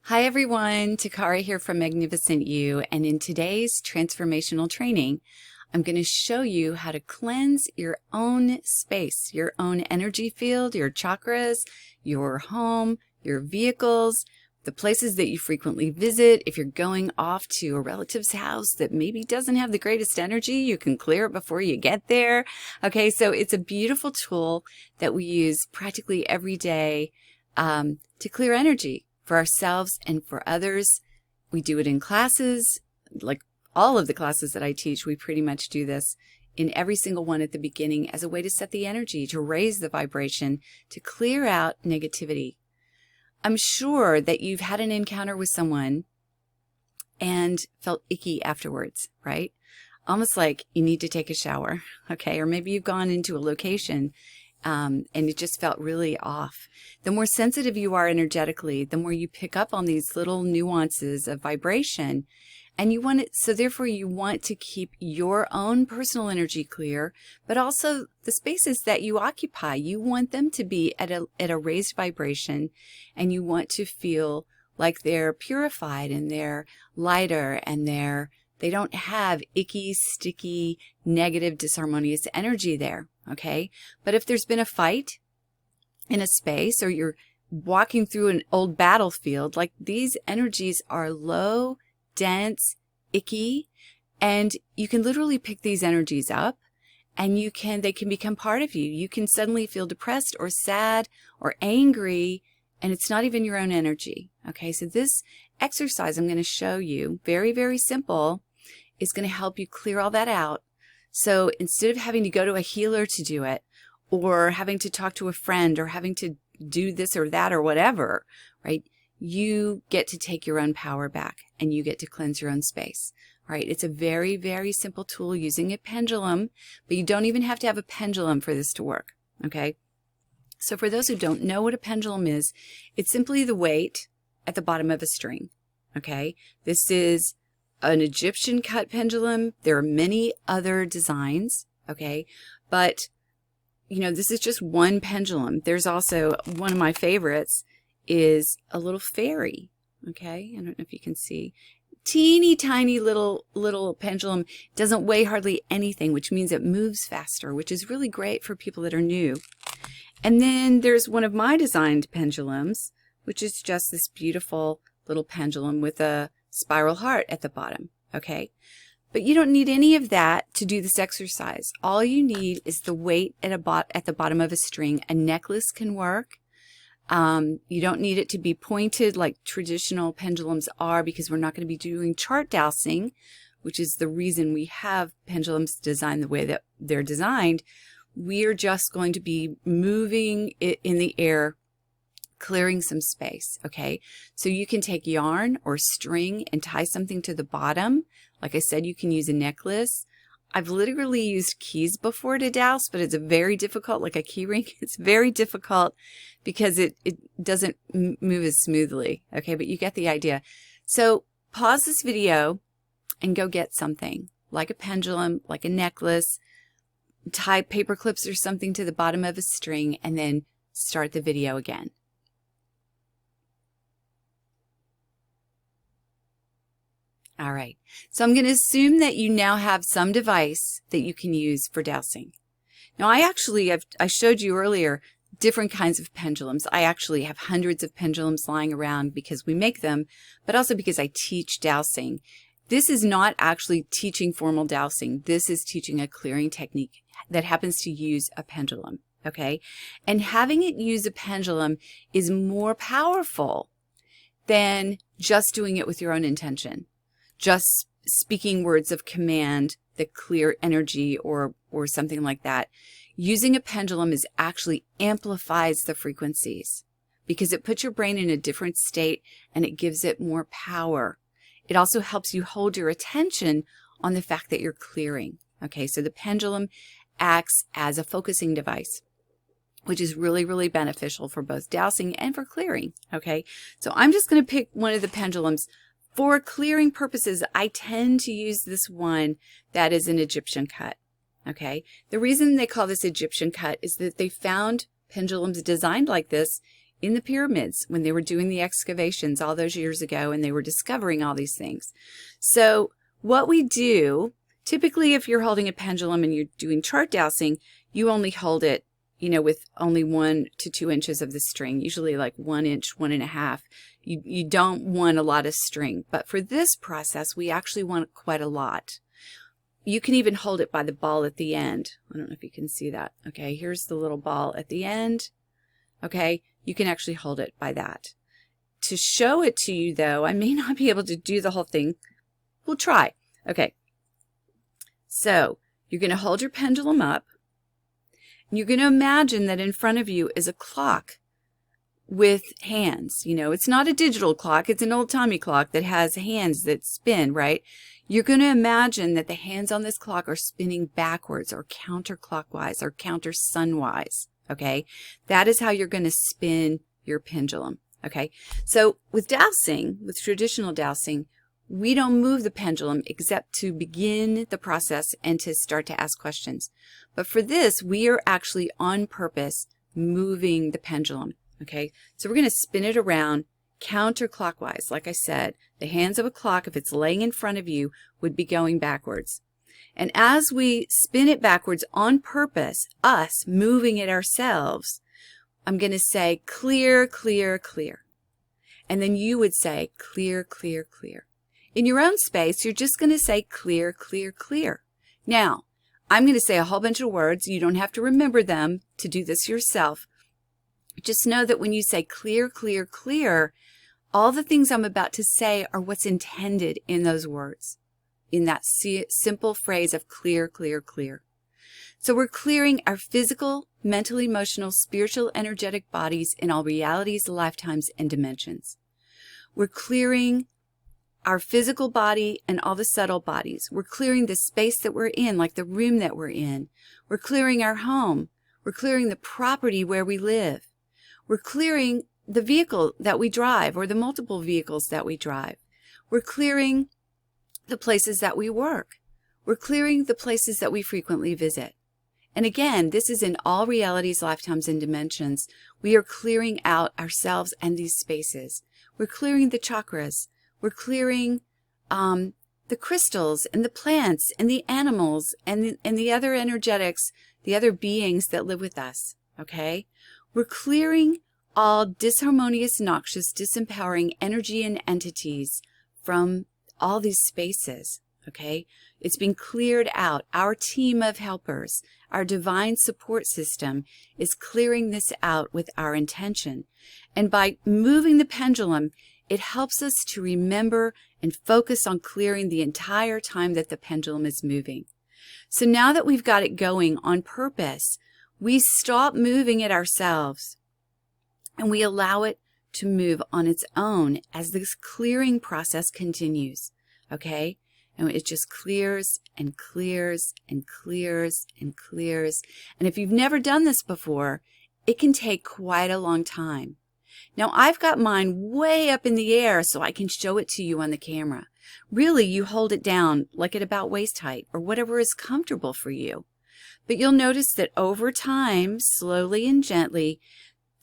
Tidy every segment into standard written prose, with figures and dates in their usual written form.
Hi everyone, Takara here from Magnificent You, and in today's transformational training, I'm going to show you how to cleanse your own space, your own energy field, your chakras, your home, your vehicles, the places that you frequently visit. If you're going off to a relative's house that maybe doesn't have the greatest energy, you can clear it before you get there. Okay, so it's a beautiful tool that we use practically every day to clear energy for ourselves and for others. We do it in classes, like all of the classes that I teach, we pretty much do this in every single one at the beginning as a way to set the energy, to raise the vibration, to clear out negativity. I'm sure that you've had an encounter with someone and felt icky afterwards, right? Almost like you need to take a shower, okay? Or maybe you've gone into a location and it just felt really off. The more sensitive you are energetically, the more you pick up on these little nuances of vibration, and you want it, so therefore you want to keep your own personal energy clear, but also the spaces that you occupy. You want them to be at a raised vibration, and you want to feel like they're purified and they're lighter and they don't have icky, sticky, negative, disharmonious energy there, okay? But if there's been a fight in a space, or you're walking through an old battlefield, like, these energies are low, dense, icky, and you can literally pick these energies up and they can become part of you. You can suddenly feel depressed or sad or angry, and it's not even your own energy, okay? So this exercise I'm going to show you, very, very simple, is going to help you clear all that out. So instead of having to go to a healer to do it, or having to talk to a friend, or having to do this or that or whatever, right? You get to take your own power back, and you get to cleanse your own space, right? It's a very, very simple tool using a pendulum, but you don't even have to have a pendulum for this to work, okay? So for those who don't know what a pendulum is, it's simply the weight at the bottom of a string, okay? This is an Egyptian cut pendulum. There are many other designs, okay? But, you know, this is just one pendulum. There's also, one of my favorites is a little fairy, okay? I don't know if you can see. Teeny tiny little pendulum. Doesn't weigh hardly anything, which means it moves faster, which is really great for people that are new. And then there's one of my designed pendulums, which is just this beautiful little pendulum with a spiral heart at the bottom, okay? But you don't need any of that to do this exercise. All you need is the weight at the bottom of a string. A necklace can work. You don't need it to be pointed like traditional pendulums are, because we're not going to be doing chart dowsing, which is the reason we have pendulums designed the way that they're designed. We're just going to be moving it in the air, clearing some space, okay? So you can take yarn or string and tie something to the bottom. Like I said, you can use a necklace. I've literally used keys before to douse, but it's very difficult, like a key ring. It's very difficult because it doesn't move as smoothly, okay? But you get the idea. So pause this video and go get something, like a pendulum, like a necklace, tie paper clips or something to the bottom of a string, and then start the video again. All right, so I'm going to assume that you now have some device that you can use for dowsing. Now, I showed you earlier different kinds of pendulums. I actually have hundreds of pendulums lying around because we make them, but also because I teach dowsing. This is not actually teaching formal dowsing. This is teaching a clearing technique that happens to use a pendulum, okay? And having it use a pendulum is more powerful than just doing it with your own intention. Just speaking words of command that clear energy or something like that. Using a pendulum actually amplifies the frequencies, because it puts your brain in a different state and it gives it more power. It also helps you hold your attention on the fact that you're clearing. Okay, so the pendulum acts as a focusing device, which is really, really beneficial for both dowsing and for clearing. Okay, so I'm just going to pick one of the pendulums. For clearing purposes, I tend to use this one that is an Egyptian cut, okay? The reason they call this Egyptian cut is that they found pendulums designed like this in the pyramids when they were doing the excavations all those years ago and they were discovering all these things. So what we do, typically if you're holding a pendulum and you're doing chart dowsing, you only hold it, with only 1 to 2 inches of the string, usually like 1 inch, 1.5. You don't want a lot of string, but for this process, we actually want quite a lot. You can even hold it by the ball at the end. I don't know if you can see that. Okay, here's the little ball at the end. Okay, you can actually hold it by that. To show it to you, though, I may not be able to do the whole thing. We'll try. Okay, so you're going to hold your pendulum up. And you're going to imagine that in front of you is a clock with hands. It's not a digital clock. It's an old-timey clock that has hands that spin, right? You're going to imagine that the hands on this clock are spinning backwards or counterclockwise or counter-sunwise, okay? That is how you're going to spin your pendulum, okay? So with dowsing, with traditional dowsing, we don't move the pendulum except to begin the process and to start to ask questions. But for this, we are actually on purpose moving the pendulum, okay? So we're going to spin it around counterclockwise. Like I said, the hands of a clock, if it's laying in front of you, would be going backwards. And as we spin it backwards on purpose, us moving it ourselves, I'm going to say clear, clear, clear. And then you would say clear, clear, clear. In your own space, you're just going to say clear, clear, clear. Now, I'm going to say a whole bunch of words. You don't have to remember them to do this yourself. Just know that when you say clear, clear, clear, all the things I'm about to say are what's intended in those words, in that simple phrase of clear, clear, clear. So we're clearing our physical, mental, emotional, spiritual, energetic bodies in all realities, lifetimes, and dimensions. We're clearing our physical body and all the subtle bodies. We're clearing the space that we're in, like the room that we're in. We're clearing our home. We're clearing the property where we live. We're clearing the vehicle that we drive or the multiple vehicles that we drive. We're clearing the places that we work. We're clearing the places that we frequently visit. And again, this is in all realities, lifetimes, and dimensions. We are clearing out ourselves and these spaces. We're clearing the chakras. We're clearing the crystals and the plants and the animals and the other energetics, the other beings that live with us, okay? We're clearing all disharmonious, noxious, disempowering energy and entities from all these spaces, okay? It's been cleared out. Our team of helpers, our divine support system is clearing this out with our intention. And by moving the pendulum, it helps us to remember and focus on clearing the entire time that the pendulum is moving. So now that we've got it going on purpose, we stop moving it ourselves and we allow it to move on its own as this clearing process continues, okay? And it just clears and clears and clears and clears. And if you've never done this before, it can take quite a long time. Now, I've got mine way up in the air so I can show it to you on the camera. Really, you hold it down like at about waist height or whatever is comfortable for you. But you'll notice that over time, slowly and gently,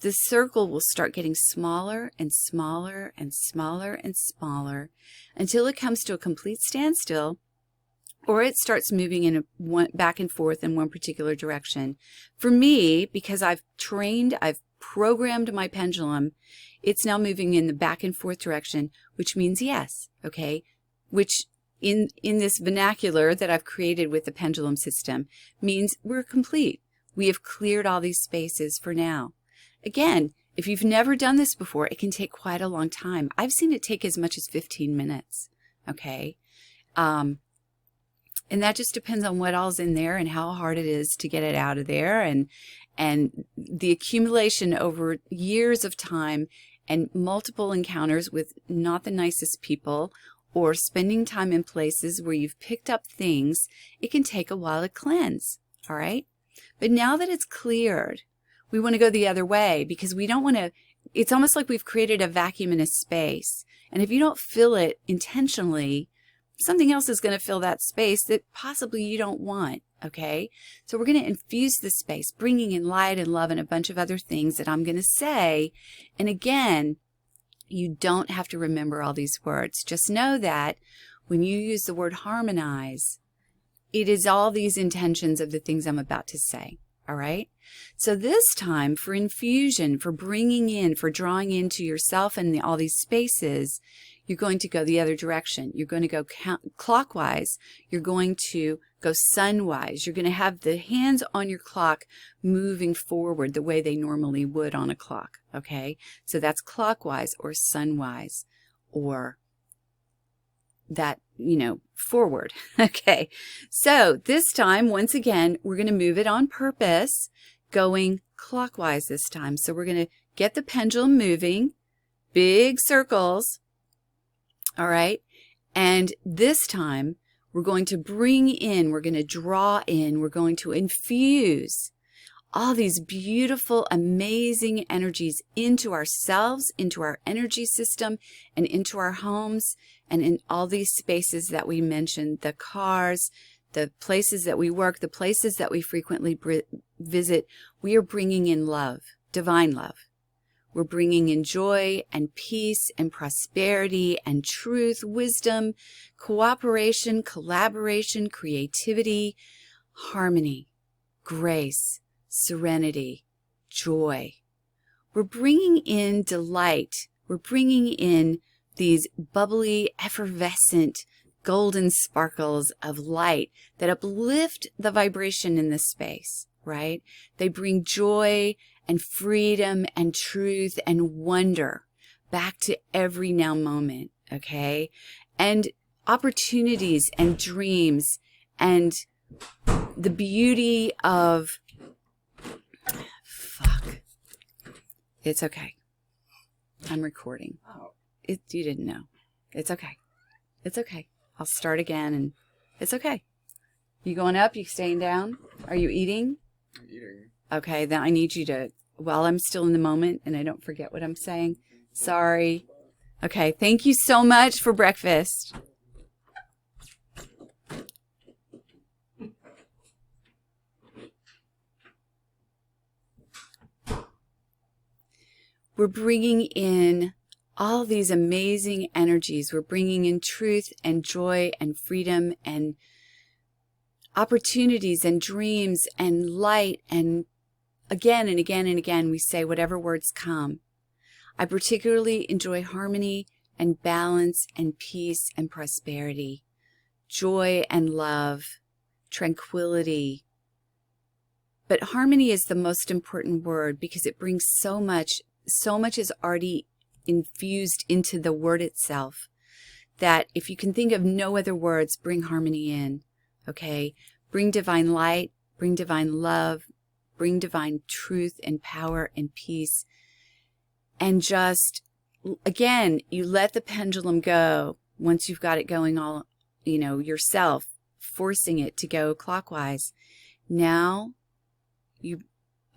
the circle will start getting smaller and smaller and smaller and smaller until it comes to a complete standstill, or it starts moving in back and forth in one particular direction. For me, because I've programmed my pendulum, it's now moving in the back and forth direction, which means yes, okay? Which in this vernacular that I've created with the pendulum system means we're complete. We have cleared all these spaces for now. Again, if you've never done this before, it can take quite a long time. I've seen it take as much as 15 minutes, okay? And that just depends on what all's in there and how hard it is to get it out of there and the accumulation over years of time and multiple encounters with not the nicest people or spending time in places where you've picked up things. It can take a while to cleanse, all right? But now that it's cleared, we want to go the other way because we don't want to, it's almost like we've created a vacuum in a space. And if you don't fill it intentionally, something else is going to fill that space that possibly you don't want. Okay, so we're going to infuse the space, bringing in light and love and a bunch of other things that I'm going to say. And again, you don't have to remember all these words. Just know that when you use the word harmonize, it is all these intentions of the things I'm about to say. All right. So this time for infusion, for bringing in, for drawing into yourself and all these spaces, you're going to go the other direction. You're going to go clockwise. You're going to go sunwise. You're going to have the hands on your clock moving forward the way they normally would on a clock. Okay. So that's clockwise or sunwise, or that, forward. Okay. So this time, once again, we're going to move it on purpose, going clockwise this time. So we're going to get the pendulum moving, big circles. All right. And this time we're going to bring in, we're going to draw in, we're going to infuse all these beautiful, amazing energies into ourselves, into our energy system, and into our homes, and in all these spaces that we mentioned, the cars, the places that we work, the places that we frequently visit. We are bringing in love, divine love. We're bringing in joy and peace and prosperity and truth, wisdom, cooperation, collaboration, creativity, harmony, grace, serenity, joy. We're bringing in delight. We're bringing in these bubbly, effervescent, golden sparkles of light that uplift the vibration in this space, right? They bring joy and freedom and truth and wonder back to every now moment, okay? And opportunities and dreams and the beauty of... Fuck. It's okay. I'm recording. You didn't know. It's okay. It's okay. I'll start again, and it's okay. You going up? You staying down? Are you eating? I'm eating. Okay, then I need you to, while I'm still in the moment and I don't forget what I'm saying. Sorry. Okay, thank you so much for breakfast. We're bringing in all these amazing energies. We're bringing in truth and joy and freedom and opportunities and dreams and light, and again and again and again we say whatever words come. I particularly enjoy harmony and balance and peace and prosperity, joy and love, tranquility. But harmony is the most important word because it brings so much is already infused into the word itself, that if you can think of no other words, bring harmony in, okay? Bring divine light, bring divine love, bring divine truth and power and peace. And just, again, you let the pendulum go once you've got it going all, yourself, forcing it to go clockwise. Now you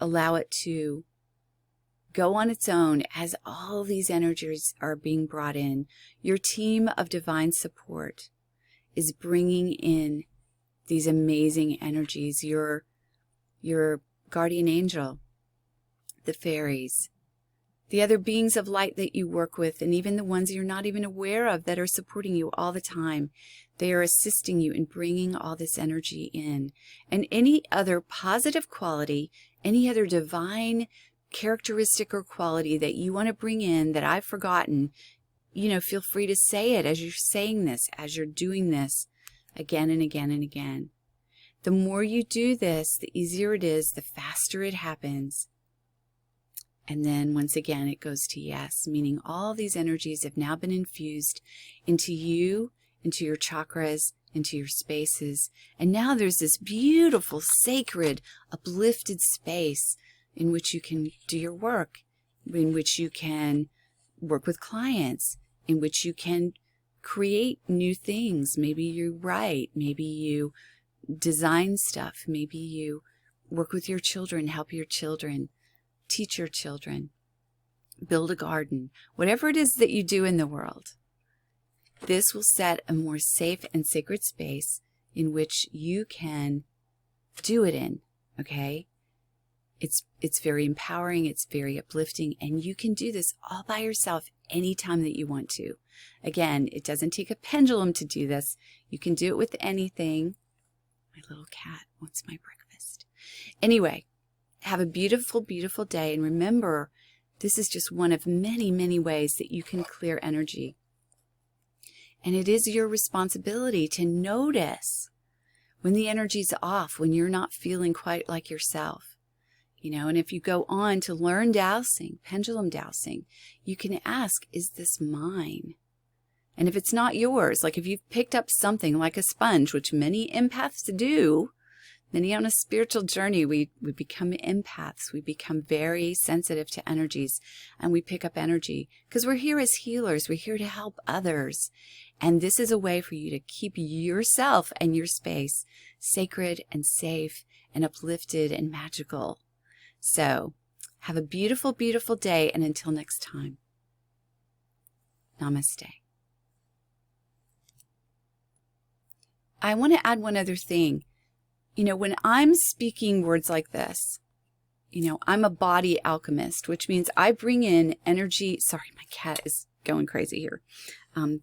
allow it to go on its own as all these energies are being brought in. Your team of divine support is bringing in these amazing energies. Your guardian angel, the fairies, the other beings of light that you work with, and even the ones you're not even aware of that are supporting you all the time. They are assisting you in bringing all this energy in. And any other positive quality, any other divine characteristic or quality that you want to bring in that I've forgotten, feel free to say it as you're saying this, as you're doing this again and again and again. The more you do this, the easier it is, the faster it happens. And then once again, it goes to yes, meaning all these energies have now been infused into you, into your chakras, into your spaces. And now there's this beautiful, sacred, uplifted space in which you can do your work, in which you can work with clients, in which you can create new things. Maybe you write, maybe you design stuff, maybe you work with your children, help your children, teach your children, build a garden, whatever it is that you do in the world. This will set a more safe and sacred space in which you can do it in, okay? It's very empowering, it's very uplifting, and you can do this all by yourself anytime that you want to. Again, it doesn't take a pendulum to do this. You can do it with anything. My little cat wants my breakfast. Anyway, have a beautiful, beautiful day, and remember, this is just one of many, many ways that you can clear energy. And it is your responsibility to notice when the energy's off, when you're not feeling quite like yourself. You know, and if you go on to learn dowsing, pendulum dowsing, you can ask, is this mine? And if it's not yours, like if you've picked up something like a sponge, which many empaths do, many on a spiritual journey, we become empaths. We become very sensitive to energies, and we pick up energy because we're here as healers. We're here to help others. And this is a way for you to keep yourself and your space sacred and safe and uplifted and magical. So have a beautiful, beautiful day, and until next time, namaste. I want to add one other thing. You know, when I'm speaking words like this, you know, I'm a body alchemist, which means I bring in energy. Sorry, my cat is going crazy here. I'm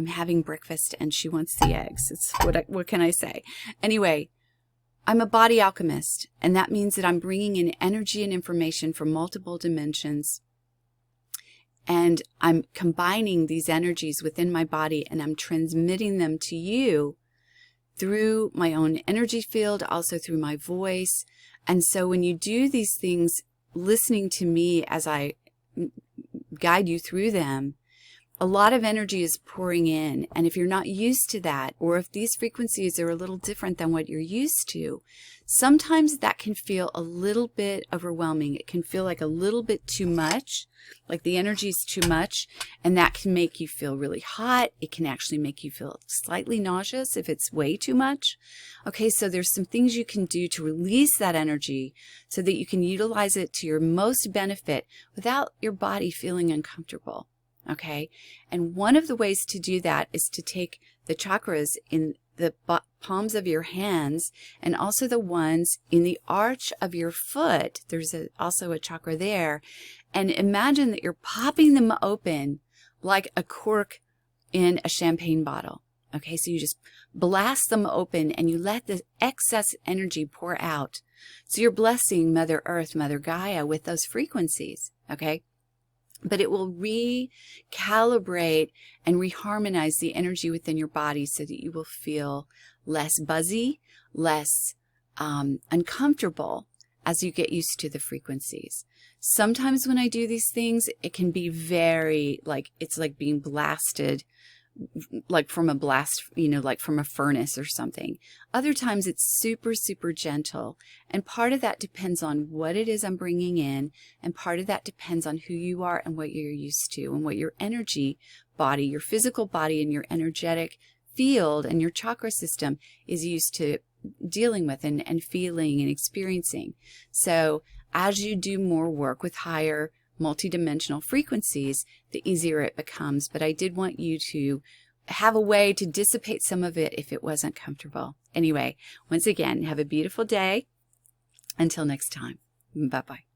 having breakfast and she wants the eggs. It's what can I say? Anyway, I'm a body alchemist, and that means that I'm bringing in energy and information from multiple dimensions, and I'm combining these energies within my body, and I'm transmitting them to you through my own energy field, also through my voice. And so when you do these things, listening to me as I guide you through them, a lot of energy is pouring in. And if you're not used to that, or if these frequencies are a little different than what you're used to, sometimes that can feel a little bit overwhelming. It can feel like a little bit too much, like the energy is too much, and that can make you feel really hot. It can actually make you feel slightly nauseous if it's way too much. Okay, so there's some things you can do to release that energy so that you can utilize it to your most benefit without your body feeling uncomfortable. Okay, and one of the ways to do that is to take the chakras in the palms of your hands and also the ones in the arch of your foot. There's also a chakra there. And imagine that you're popping them open like a cork in a champagne bottle. Okay, so you just blast them open and you let the excess energy pour out. So you're blessing Mother Earth, Mother Gaia with those frequencies. Okay. But it will recalibrate and reharmonize the energy within your body so that you will feel less buzzy, less uncomfortable as you get used to the frequencies. Sometimes when I do these things, it can be very, like, it's like being blasted, like from a blast, you know, like from a furnace or something. Other times it's super, super gentle. And part of that depends on what it is I'm bringing in. And part of that depends on who you are and what you're used to and what your energy body, your physical body and your energetic field and your chakra system is used to dealing with and feeling and experiencing. So as you do more work with higher multidimensional frequencies, the easier it becomes. But I did want you to have a way to dissipate some of it if it wasn't comfortable. Anyway, once again, have a beautiful day. Until next time. Bye-bye.